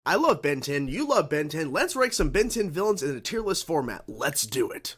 I love Ben 10, you love Ben 10, let's rank some Ben 10 villains in a tier list format. Let's do it.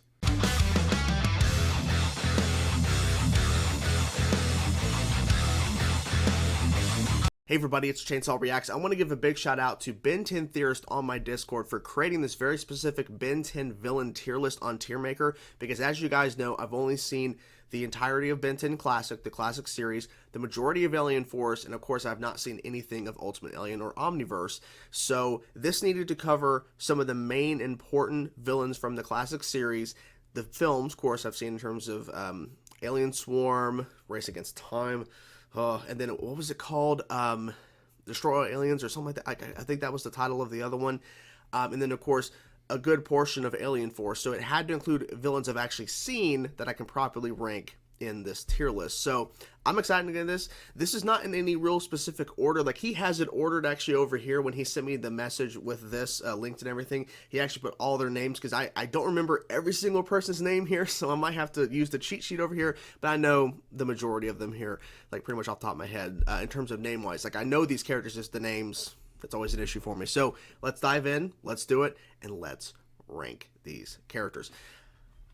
Hey everybody, it's Chainsaw Reacts. I want to give a big shout out to Ben 10 Theorist on my Discord for creating this very specific Ben 10 villain tier list on Tiermaker, because as you guys know, I've only seen the entirety of Ben 10 Classic, the Classic series, the majority of Alien Force, and of course I've not seen anything of Ultimate Alien or Omniverse, so this needed to cover some of the main important villains from the Classic series. The films, of course, I've seen in terms of Alien Swarm, Race Against Time, and then what was it called? Destroy All Aliens or something like that. I think that was the title of the other one. And then, of course, a good portion of Alien Force. So it had to include villains I've actually seen that I can properly rank in this tier list. So I'm excited to get this. This is not in any real specific order. Like, he has it ordered actually over here when he sent me the message with this linked and everything. He actually put all their names, because I don't remember every single person's name here, so I might have to use the cheat sheet over here, but I know the majority of them here, like pretty much off the top of my head, in terms of name wise. Like, I know these characters, just the names, that's always an issue for me. So let's dive in, let's do it, and let's rank these characters.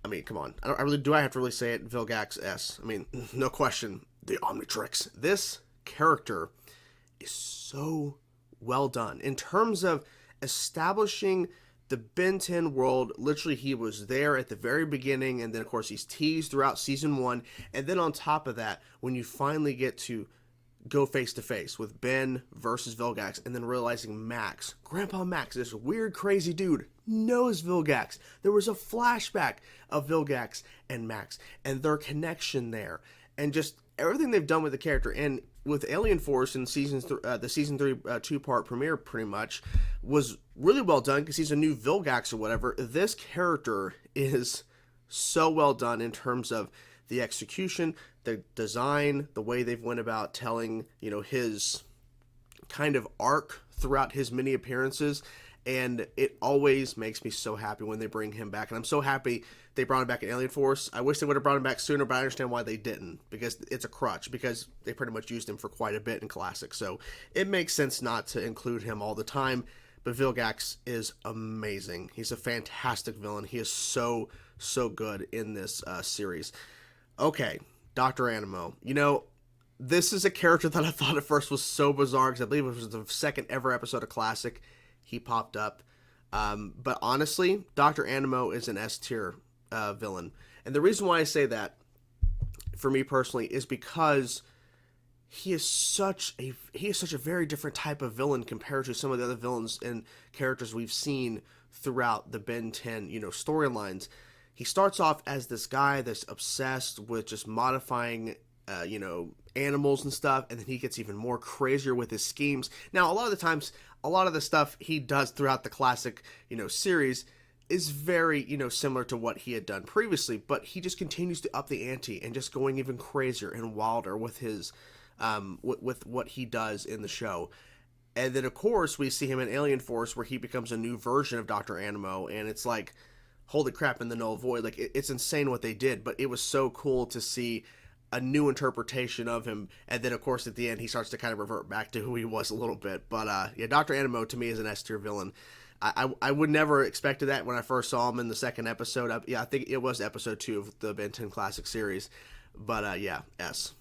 I mean, come on. Do I have to really say it? Vilgax S. I mean, no question. The Omnitrix. This character is so well done. In terms of establishing the Ben 10 world, literally he was there at the very beginning, and then of course he's teased throughout Season 1, and then on top of that, when you finally get to go face to face with Ben versus Vilgax, and then realizing Max, Grandpa Max, this weird crazy dude, knows Vilgax. There was a flashback of Vilgax and Max and their connection there, and just everything they've done with the character. And with Alien Force in the season 3 two-part premiere, pretty much was really well done, because he's a new Vilgax or whatever. This character is so well done in terms of the execution, the design, the way they've went about telling, you know, his kind of arc throughout his many appearances. And it always makes me so happy when they bring him back. And I'm so happy they brought him back in Alien Force. I wish they would have brought him back sooner, but I understand why they didn't, because it's a crutch, because they pretty much used him for quite a bit in Classic. So it makes sense not to include him all the time. But Vilgax is amazing. He's a fantastic villain. He is so, so good in this series. Okay, Dr. Animo. You know, this is a character that I thought at first was so bizarre, because I believe it was the second ever episode of Classic he popped up. But honestly, Dr. Animo is an S tier villain. And the reason why I say that, for me personally, is because he is such a very different type of villain compared to some of the other villains and characters we've seen throughout the Ben 10, you know, storylines. He starts off as this guy that's obsessed with just modifying, you know, animals and stuff, and then he gets even more crazier with his schemes. Now, a lot of the times, a lot of the stuff he does throughout the Classic, you know, series is very, you know, similar to what he had done previously, but he just continues to up the ante and just going even crazier and wilder with his, with what he does in the show. And then, of course, we see him in Alien Force, where he becomes a new version of Dr. Animo, and it's like, holy crap, in the null void. Like, it's insane what they did, but it was so cool to see a new interpretation of him. And then, of course, at the end, he starts to kind of revert back to who he was a little bit. But yeah, Dr. Animo to me is an S tier villain. I would never expected that when I first saw him in the second episode. Yeah, I think it was episode 2 of the Ben 10 Classic series. But yeah, S.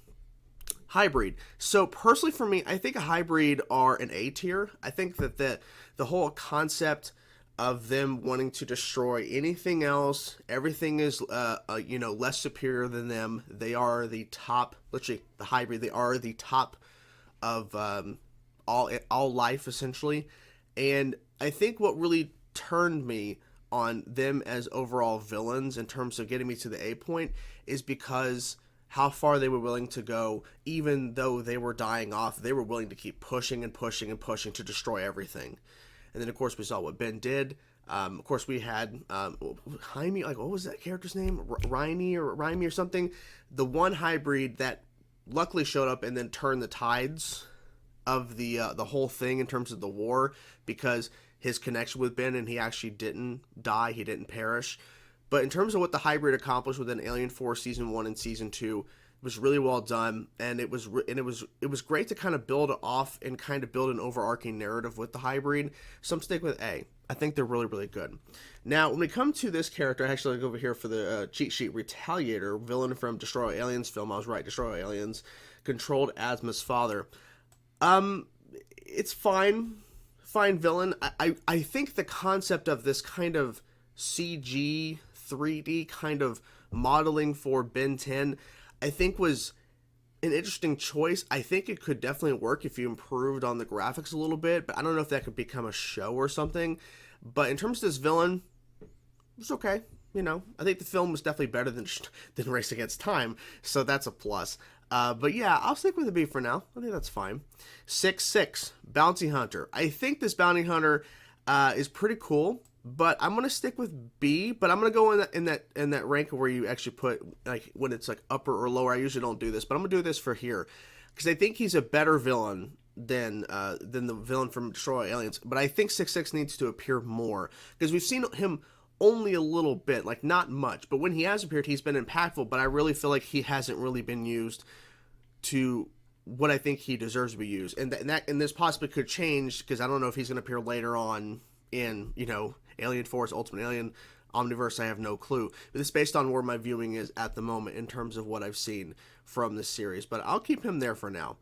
Highbreed. So personally for me, I think a Highbreed are an A tier. I think that the whole concept of them wanting to destroy anything else, everything is you know, less superior than them. They are the top, literally the Highbreed, they are the top of all life essentially. And I think what really turned me on them as overall villains in terms of getting me to the A point is because how far they were willing to go. Even though they were dying off, they were willing to keep pushing and pushing and pushing to destroy everything. And then, of course, we saw what Ben did. Of course, we had Jaime, like, what was that character's name? Raimi or something? The one Highbreed that luckily showed up and then turned the tides of the whole thing in terms of the war, because his connection with Ben, and he actually didn't die, he didn't perish. But in terms of what the Highbreed accomplished within Alien Force Season 1 and Season 2, was really well done, and it was great to kind of build off and kind of build an overarching narrative with the Highbreed. So I'm sticking with A. I think they're really, really good. Now, when we come to this character, I actually go over here for the cheat sheet. Retaliator, villain from Destroy All Aliens film. I was right, Destroy All Aliens. Controlled Asma's father. It's fine villain. I think the concept of this kind of CG 3D kind of modeling for Ben 10, I think was an interesting choice. I think it could definitely work if you improved on the graphics a little bit, but I don't know if that could become a show or something. But in terms of this villain, it's okay. You know, I think the film was definitely better than Race Against Time, so that's a plus. But yeah, I'll stick with the B for now. I think that's fine. 6-6, Bounty Hunter. I think this Bounty Hunter is pretty cool, but I'm gonna stick with B. But I'm gonna go in that rank where you actually put like when it's like upper or lower. I usually don't do this, but I'm gonna do this for here because I think he's a better villain than the villain from Destroy All Aliens. But I think 6-6 needs to appear more because we've seen him only a little bit, like not much, but when he has appeared, he's been impactful, but I really feel like he hasn't really been used to what I think he deserves to be used. And this possibly could change because I don't know if he's going to appear later on in, you know, Alien Force, Ultimate Alien, Omniverse. I have no clue, but it's based on where my viewing is at the moment in terms of what I've seen from this series, but I'll keep him there for now.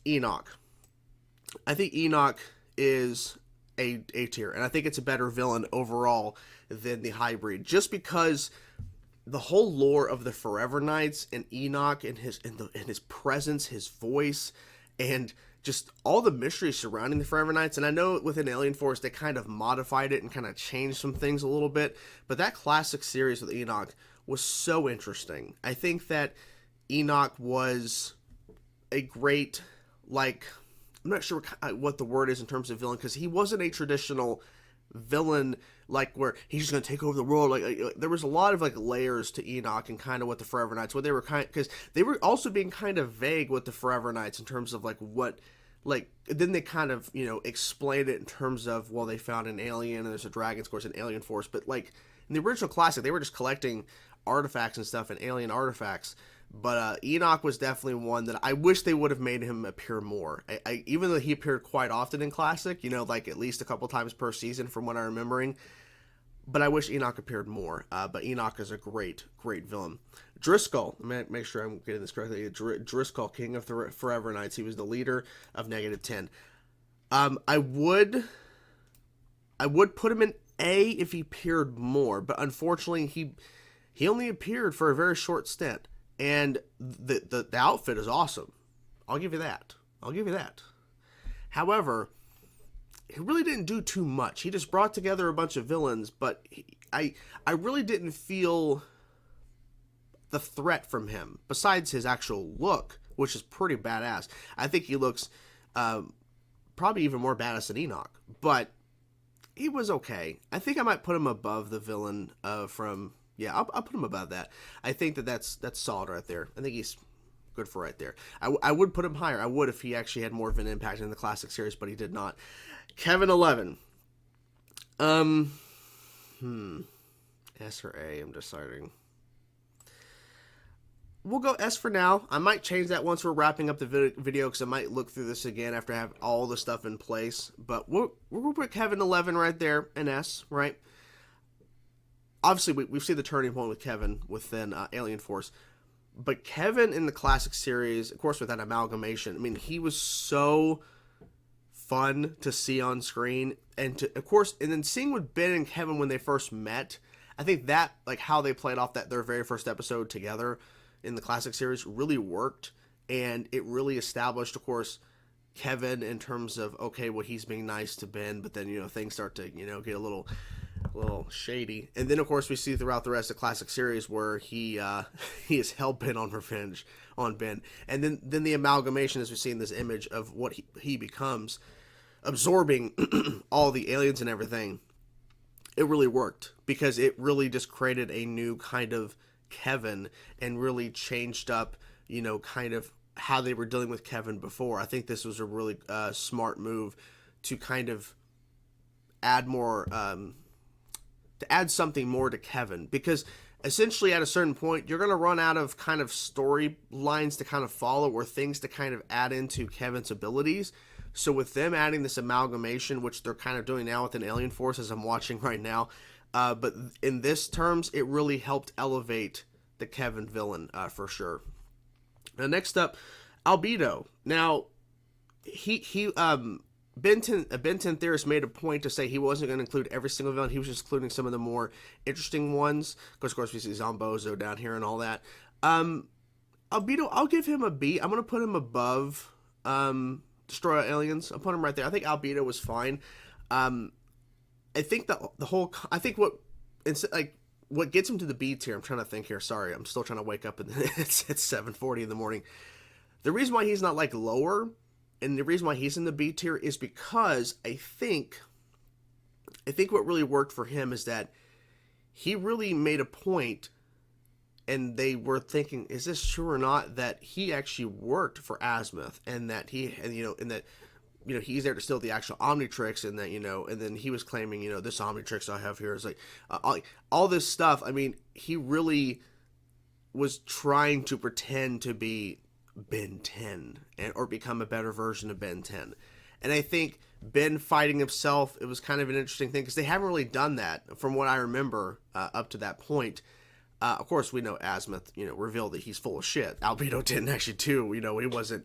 Enoch. I think Enoch is A tier, and I think it's a better villain overall than the Highbreed, just because the whole lore of the Forever Knights and Enoch and his presence, his voice, and just all the mystery surrounding the Forever Knights. And I know within Alien Force they kind of modified it and kind of changed some things a little bit, but that classic series with Enoch was so interesting. I think that Enoch was a great, like, I'm not sure what the word is in terms of villain, because he wasn't a traditional villain, like where he's just going to take over the world. Like there was a lot of like layers to Enoch and kind of what the Forever Knights, what they were kind, because they were also being kind of vague with the Forever Knights in terms of like what, like then they kind of, you know, explained it in terms of, well, they found an alien and there's a Dragon's Course and Alien Force, but like in the original classic they were just collecting artifacts and stuff and alien artifacts. But Enoch was definitely one that I wish they would have made him appear more. Even though he appeared quite often in Classic, you know, like at least a couple times per season from what I'm remembering. But I wish Enoch appeared more. But Enoch is a great, great villain. Driscoll, make sure I'm getting this correctly. Driscoll, King of the Forever Knights. He was the leader of -10. I would put him in A if he appeared more. But unfortunately, he only appeared for a very short stint. And the outfit is awesome. I'll give you that. However, he really didn't do too much. He just brought together a bunch of villains, but I really didn't feel the threat from him, besides his actual look, which is pretty badass. I think he looks probably even more badass than Enoch, but he was okay. I think I might put him above the villain from... Yeah, I'll put him above that. I think that's solid right there. I think he's good for right there. I would put him higher. I would if he actually had more of an impact in the classic series, but he did not. Kevin 11. S or A, I'm deciding. We'll go S for now. I might change that once we're wrapping up the video because I might look through this again after I have all the stuff in place. But we'll put Kevin 11 right there, an S, right? Obviously, we've seen the turning point with Kevin within Alien Force. But Kevin in the classic series, of course, with that amalgamation, I mean, he was so fun to see on screen. And, of course, and then seeing with Ben and Kevin when they first met, I think that, like, how they played off their very first episode together in the classic series really worked. And it really established, of course, Kevin in terms of, okay, well, he's being nice to Ben, but then, you know, things start to, you know, get a little shady. And then of course we see throughout the rest of the classic series where he is hell-bent on revenge on Ben. And then the amalgamation, as we see in this image of what he becomes, absorbing all the aliens and everything, it really worked because it really just created a new kind of Kevin and really changed up, you know, kind of how they were dealing with Kevin before. I think this was a really smart move to kind of add more to add something more to Kevin, because essentially at a certain point, you're going to run out of kind of storylines to kind of follow or things to kind of add into Kevin's abilities. So with them adding this amalgamation, which they're kind of doing now with an Alien Force, as I'm watching right now, but in this terms, it really helped elevate the Kevin villain for sure. Now, next up, Albedo. Now, Ben 10 Theorist made a point to say he wasn't going to include every single villain. He was just including some of the more interesting ones. Of course, we see Zombozo down here and all that. Albedo, I'll give him a B. I'm going to put him above Destroy Aliens. I'll put him right there. I think Albedo was fine. I think what gets him to the B tier, I'm trying to think here. Sorry, I'm still trying to wake up. It's 7:40 in the morning. The reason why he's not like lower, and the reason why he's in the B tier is because I think what really worked for him is that he really made a point, and they were thinking, is this true or not, that he actually worked for Azimuth, and that he's there to steal the actual Omnitrix, and that, and then he was claiming, this Omnitrix I have here is like, all this stuff. I mean, he really was trying to pretend to be Ben 10 or become a better version of Ben 10. And I think Ben fighting himself, it was kind of an interesting thing because they haven't really done that from what I remember up to that point. Of course, we know Azimuth, revealed that he's full of shit. Albedo didn't actually do,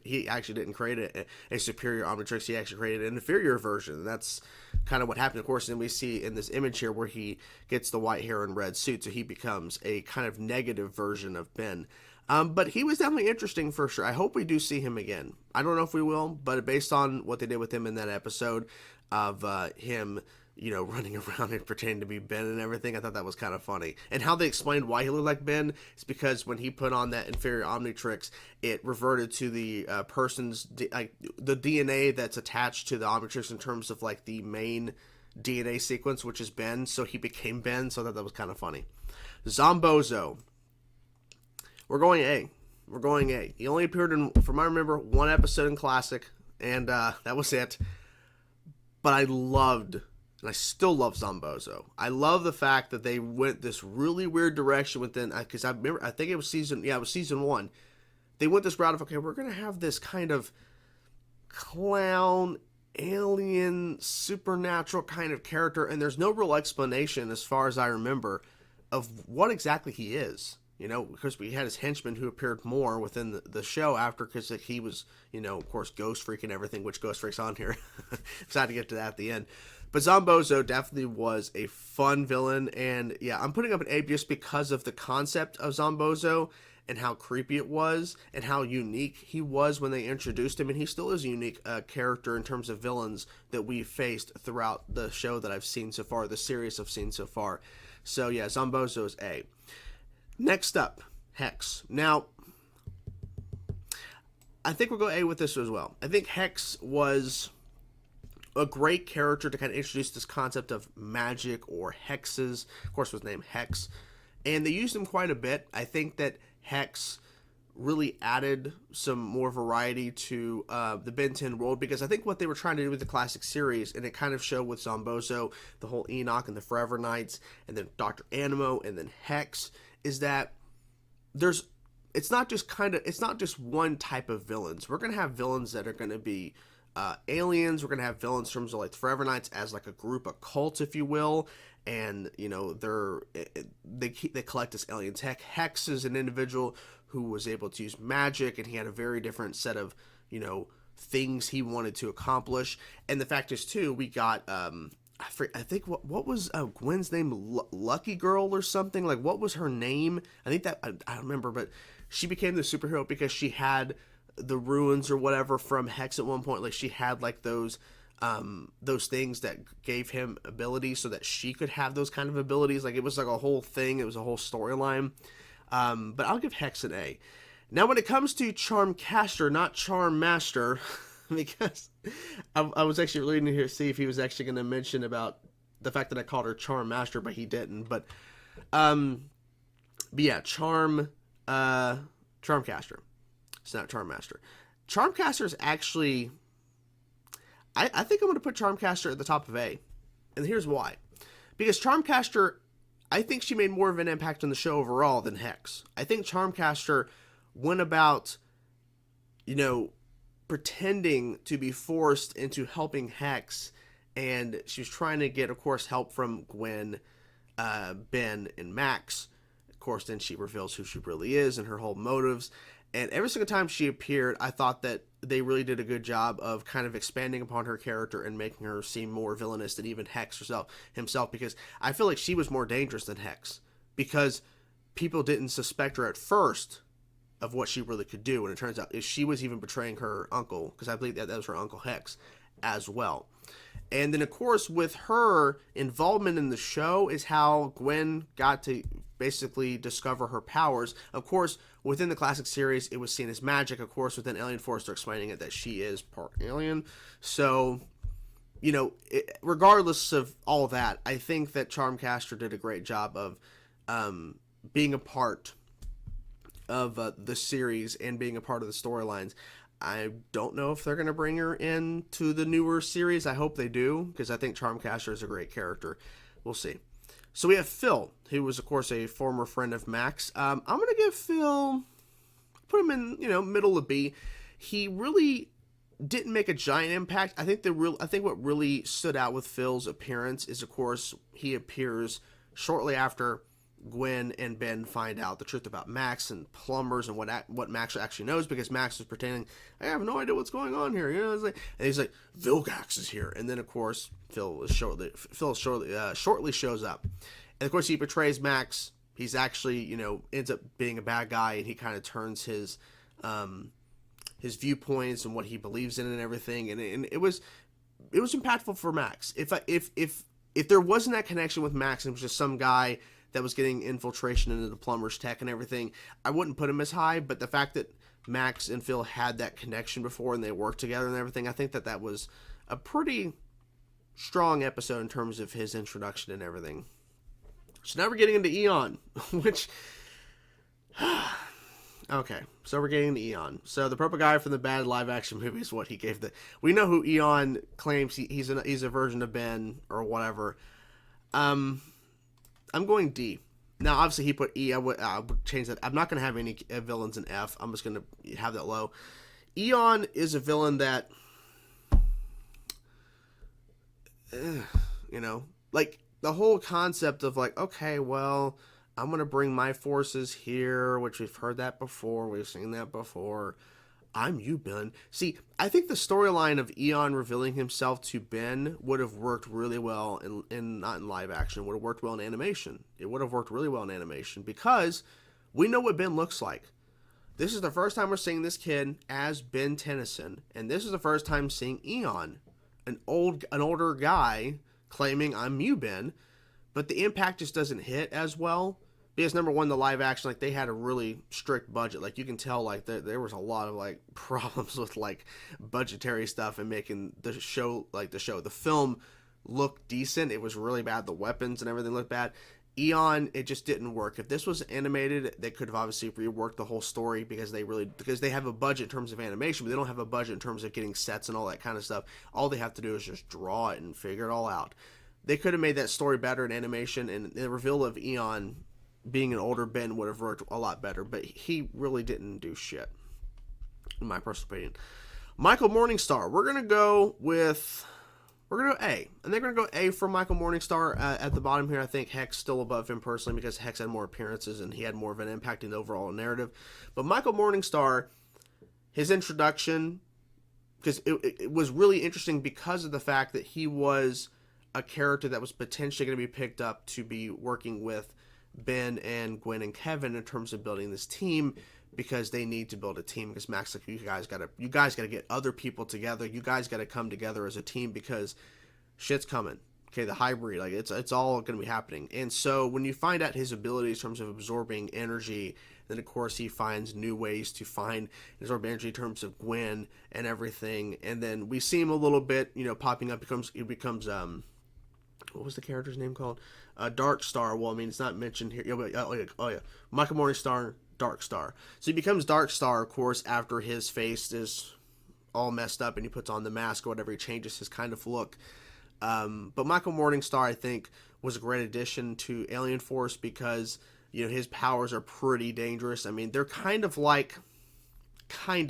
he actually didn't create a superior Omnitrix. He actually created an inferior version. And that's kind of what happened. Of course, and we see in this image here where he gets the white hair and red suit, so he becomes a kind of negative version of Ben. But he was definitely interesting for sure. I hope we do see him again. I don't know if we will, but based on what they did with him in that episode of him, running around and pretending to be Ben and everything, I thought that was kind of funny. And how they explained why he looked like Ben is because when he put on that inferior Omnitrix, it reverted to the person's, the DNA that's attached to the Omnitrix in terms of like the main DNA sequence, which is Ben. So he became Ben. So I thought that was kind of funny. Zombozo. We're going A. He only appeared in, from I remember, one episode in Classic, and that was it. But I loved, and I still love Zombozo. I love the fact that they went this really weird direction within, because I remember, I think it was season 1. They went this route of, okay, we're going to have this kind of clown, alien, supernatural kind of character, and there's no real explanation, as far as I remember, of what exactly he is. Because we had his henchman who appeared more within the show after, because he was, of course, Ghostfreak and everything, which Ghostfreak's on here. Excited to get to that at the end. But Zombozo definitely was a fun villain, and yeah, I'm putting up an A just because of the concept of Zombozo and how creepy it was and how unique he was when they introduced him, and he still is a unique character in terms of villains that we've faced throughout the show that I've seen so far, the series I've seen so far. So yeah, Zombozo is A. Next up, Hex. Now, I think we'll go A with this as well. I think Hex was a great character to kind of introduce this concept of magic or hexes. Of course, was named Hex. And they used him quite a bit. I think that Hex really added some more variety to the Ben 10 world, because I think what they were trying to do with the classic series, and it kind of showed with Zombozo, the whole Enoch and the Forever Knights, and then Dr. Animo, and then Hex, is that it's not just one type of villains. We're going to have villains that are going to be aliens. We're going to have villains from like the Forever Knights as like a group, a cult, if you will. And, they collect this alien tech. Hex is an individual who was able to use magic, and he had a very different set of, things he wanted to accomplish. And the fact is, too, we got, I think what was Gwen's name? Lucky Girl or something? Like, what was her name? I think that, I don't remember, but she became the superhero because she had the ruins or whatever from Hex at one point. Like, she had like those things that gave him abilities so that she could have those kind of abilities. Like, it was like a whole thing. It was a whole storyline. But I'll give Hex an A. Now, when it comes to Charmcaster, not Charmmaster, because I was actually reading here to see if he was actually going to mention about the fact that I called her Charmmaster, but he didn't. But yeah, Charmcaster. It's not Charmmaster. Charmcaster is actually, I think I'm going to put Charmcaster at the top of A. And here's why. Because Charmcaster, I think she made more of an impact on the show overall than Hex. I think Charmcaster went about, you know, pretending to be forced into helping Hex, and she was trying to get, of course, help from Gwen, Ben, and Max. Of course, then she reveals who she really is and her whole motives. And every single time she appeared, I thought that they really did a good job of kind of expanding upon her character and making her seem more villainous than even Hex himself, because I feel like she was more dangerous than Hex, because people didn't suspect her at first of what she really could do, and it turns out she was even betraying her uncle, because I believe that was her uncle Hex as well. And then, of course, with her involvement in the show is how Gwen got to basically discover her powers. Of course, within the classic series, it was seen as magic. Of course, within Alien Force, they're explaining it that she is part alien. So, you know, regardless of all that, I think that Charmcaster did a great job of being a part of the series and being a part of the storylines. I don't know if they're going to bring her into the newer series. I hope they do, because I think Charmcaster is a great character. We'll see. So we have Phil, who was, of course, a former friend of Max. I'm going to give Phil, put him in, you know, middle of B. He really didn't make a giant impact. I think what really stood out with Phil's appearance is, of course, he appears shortly after Gwen and Ben find out the truth about Max and plumbers and what Max actually knows, because Max is pretending, I have no idea what's going on here. You know, it's like, and he's like, Vilgax is here, and then of course Phil shortly shows up, and of course he betrays Max. He's actually, you know, ends up being a bad guy, and he kind of turns his viewpoints and what he believes in and everything, and it was impactful for Max. If there wasn't that connection with Max, and it was just some guy that was getting infiltration into the plumber's tech and everything, I wouldn't put him as high. But the fact that Max and Phil had that connection before and they worked together and everything, I think that was a pretty strong episode in terms of his introduction and everything. So now we're getting into Eon, which... Okay, so we're getting into Eon. So the purple guy from the bad live-action movie is what he gave the... We know who Eon claims he's a version of Ben or whatever. I'm going D. Now, obviously, he put E. I would change that. I'm not going to have any villains in F. I'm just going to have that low. Eon is a villain that, you know, like the whole concept of like, okay, well, I'm going to bring my forces here, which we've heard that before. We've seen that before. I'm you, Ben. See, I think the storyline of Eon revealing himself to Ben would have worked really well in not in live action. It would have worked well in animation. It would have worked really well in animation, because we know what Ben looks like. This is the first time we're seeing this kid as Ben Tennyson, and this is the first time seeing Eon, an older guy claiming I'm you, Ben, but the impact just doesn't hit as well. Because number one, the live action, like, they had a really strict budget. Like, you can tell, like, there was a lot of, like, problems with, like, budgetary stuff and making the film look decent. It was really bad. The weapons and everything looked bad. Eon, it just didn't work. If this was animated, they could have obviously reworked the whole story, because they have a budget in terms of animation, but they don't have a budget in terms of getting sets and all that kind of stuff. All they have to do is just draw it and figure it all out. They could have made that story better in animation, and the reveal of Eon being an older Ben would have worked a lot better, but he really didn't do shit, in my personal opinion. Michael Morningstar, we're going to go A, and they're going to go A for Michael Morningstar. At the bottom here, I think Hex still above him personally, because Hex had more appearances and he had more of an impact in the overall narrative. But Michael Morningstar, his introduction, because it was really interesting because of the fact that he was a character that was potentially going to be picked up to be working with Ben and Gwen and Kevin in terms of building this team, because they need to build a team. Because Max, like, you guys gotta get other people together. You guys gotta come together as a team, because shit's coming. Okay, the Highbreed, like, it's all gonna be happening. And so when you find out his abilities in terms of absorbing energy, then of course he finds new ways to find absorb energy in terms of Gwen and everything. And then we see him a little bit, you know, popping up. It becomes what was the character's name called? Darkstar. Well, I mean, it's not mentioned here. Oh yeah. Michael Morningstar, Darkstar. So he becomes Darkstar, of course, after his face is all messed up and he puts on the mask or whatever. He changes his kind of look. But Michael Morningstar, I think, was a great addition to Alien Force because, you know, his powers are pretty dangerous. I mean, they're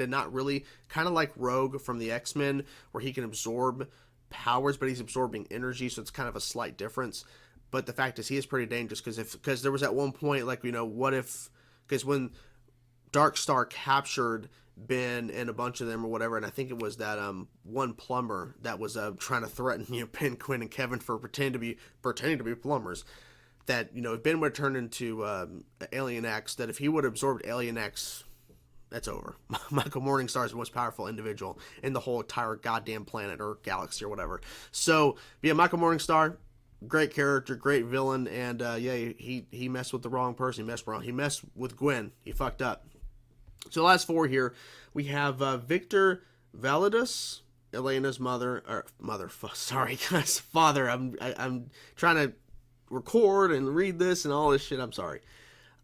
not really, kind of like Rogue from the X-Men, where he can absorb powers, but he's absorbing energy, so it's kind of a slight difference. But the fact is, he is pretty dangerous because there was at one point, like, you know, what if, because when Darkstar captured Ben and a bunch of them or whatever, and I think it was that one plumber that was trying to threaten, you know, Ben, Quinn, and Kevin for pretending to be plumbers. That, you know, if Ben would turn into Alien X, that if he would have absorbed Alien X, that's over. Michael Morningstar is the most powerful individual in the whole entire goddamn planet or galaxy or whatever. So, yeah, Michael Morningstar, great character, great villain, and yeah, he messed with the wrong person. He messed with Gwen. He fucked up. So the last four here, we have Victor Validus, Elena's father. I'm trying to record and read this and all this shit. I'm sorry.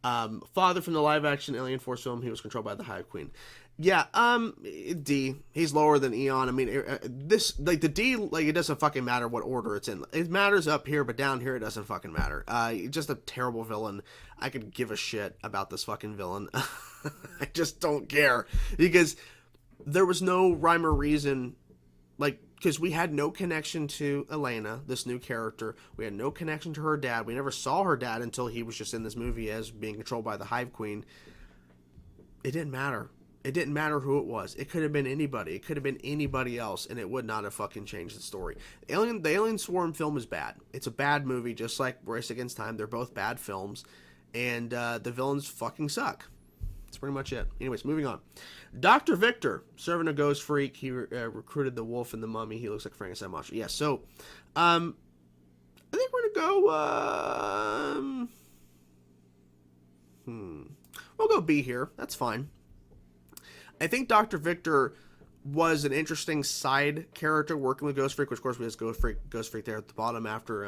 Father from the live-action Alien Force film. He was controlled by the Hive Queen. Yeah, D. He's lower than Eon. I mean, this, like, the D, like, it doesn't fucking matter what order it's in. It matters up here, but down here it doesn't fucking matter. Just a terrible villain. I could give a shit about this fucking villain. I just don't care. Because there was no rhyme or reason, like, because we had no connection to Elena, this new character. We had no connection to her dad. We never saw her dad until he was just in this movie as being controlled by the Hive Queen. It didn't matter. It didn't matter who it was. It could have been anybody. It could have been anybody else, and it would not have fucking changed the story. The Alien Swarm film is bad. It's a bad movie, just like Race Against Time. They're both bad films, and the villains fucking suck. That's pretty much it. Anyways, moving on. Dr. Victor, servant of Ghostfreak. He recruited the wolf and the mummy. He looks like Frankenstein monster. Yeah, so I think we're going to go... We'll go B here. That's fine. I think Dr. Victor was an interesting side character working with Ghostfreak, which of course we have Ghostfreak there at the bottom after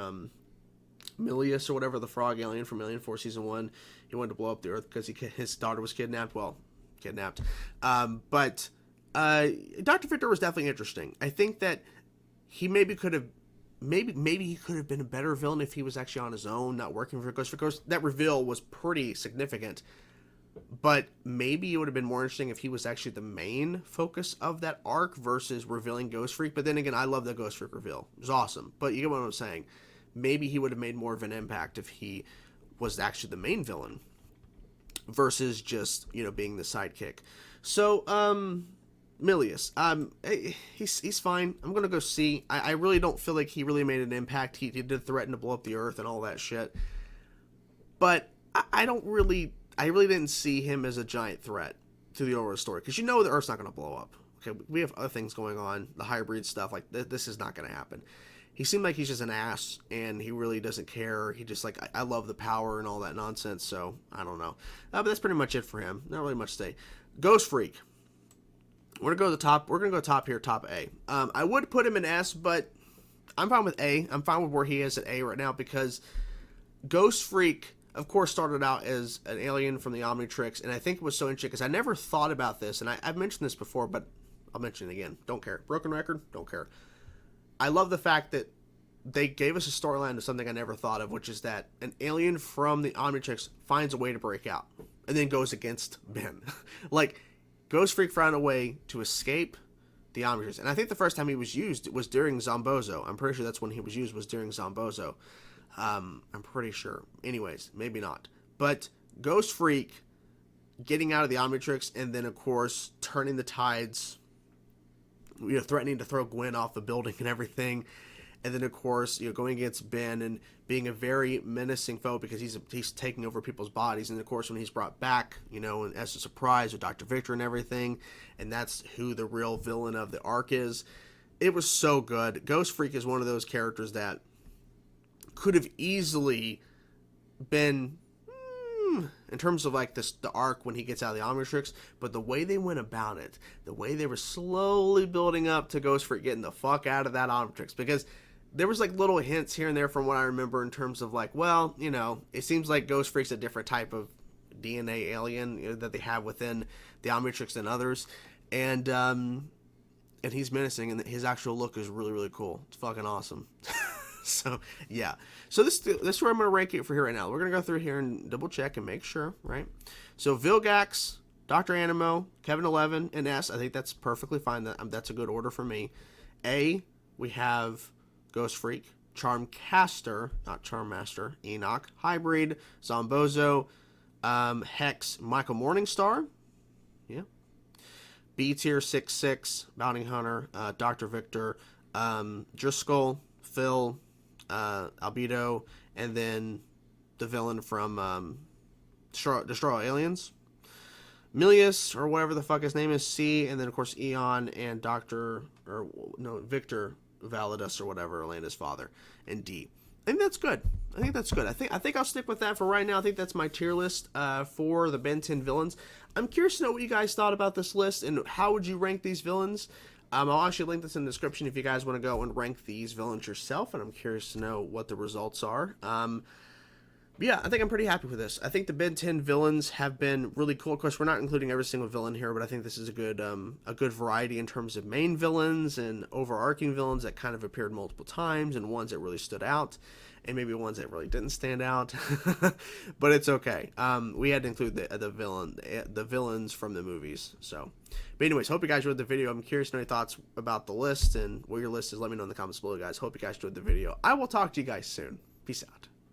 Milius or whatever, the frog alien from Alien Force Season 1. He wanted to blow up the Earth because his daughter was kidnapped. But Dr. Victor was definitely interesting. I think that he maybe could have been a better villain if he was actually on his own, not working for Ghostfreak. That reveal was pretty significant. But maybe it would have been more interesting if he was actually the main focus of that arc versus revealing Ghostfreak. But then again, I love the Ghostfreak reveal. It was awesome. But you get what I'm saying. Maybe he would have made more of an impact if he was actually the main villain versus just, you know, being the sidekick. So, Milius. He's fine. I'm going to go C. I really don't feel like he really made an impact. He did threaten to blow up the Earth and all that shit. But I really didn't see him as a giant threat to the overall story. Because you know the Earth's not going to blow up. Okay, we have other things going on. The Highbreed stuff. Like, this is not going to happen. He seemed like he's just an ass, and he really doesn't care. He just, like, I love the power and all that nonsense, so I don't know. But that's pretty much it for him. Not really much to say. Ghostfreak. We're going to go to the top. We're going to go top here, top A. I would put him in S, but I'm fine with A. I'm fine with where he is at A right now, because Ghostfreak, of course, started out as an alien from the Omnitrix, and I think it was so interesting, because I never thought about this, and I've mentioned this before, but I'll mention it again. Don't care. Broken record? Don't care. I love the fact that they gave us a storyline to something I never thought of, which is that an alien from the Omnitrix finds a way to break out and then goes against Ben. Like, Ghostfreak found a way to escape the Omnitrix. And I think the first time he was used was during Zombozo. I'm pretty sure that's when he was used, was during Zombozo. I'm pretty sure. Anyways, maybe not. But Ghostfreak getting out of the Omnitrix and then, of course, turning the tides, you know, threatening to throw Gwen off the building and everything, and then of course, you know, going against Ben and being a very menacing foe because he's taking over people's bodies, and of course when he's brought back, you know, and as a surprise with Dr. Victor and everything, and that's who the real villain of the arc is. It was so good. Ghostfreak is one of those characters that could have easily been in terms of like the arc when he gets out of the Omnitrix, but the way they went about it, the way they were slowly building up to Ghostfreak getting the fuck out of that Omnitrix, because there was like little hints here and there from what I remember in terms of like, well, you know, it seems like Ghostfreak's a different type of DNA alien, you know, that they have within the Omnitrix than others, and and he's menacing, and his actual look is really, really cool. It's fucking awesome. So, yeah. So this is where I'm going to rank it for here right now. We're going to go through here and double check and make sure, right? So, Vilgax, Dr. Animo, Kevin 11, and S. I think that's perfectly fine. That's a good order for me. A, we have Ghostfreak, Charmcaster, not Charmmaster, Enoch, Highbreed, Zombozo, Hex, Michael Morningstar. Yeah. B tier 6-6, Bounty Hunter, Dr. Victor, Driscoll, Phil, Albedo, and then the villain from Destroy Aliens. Milius, or whatever the fuck his name is, C, and then of course Eon and Victor Validus, or whatever, Elena's father, and D. I think that's good. I think I'll stick with that for right now. I think that's my tier list for the Ben 10 villains. I'm curious to know what you guys thought about this list, and how would you rank these villains? I'll actually link this in the description if you guys want to go and rank these villains yourself, and I'm curious to know what the results are. But yeah, I think I'm pretty happy with this. I think the Ben 10 villains have been really cool. Of course, we're not including every single villain here, but I think this is a good variety in terms of main villains and overarching villains that kind of appeared multiple times, and ones that really stood out, and maybe ones that really didn't stand out. But it's okay. We had to include the villains from the movies. So, but anyways, hope you guys enjoyed the video. I'm curious to know your thoughts about the list and what your list is. Let me know in the comments below, guys. Hope you guys enjoyed the video. I will talk to you guys soon. Peace out.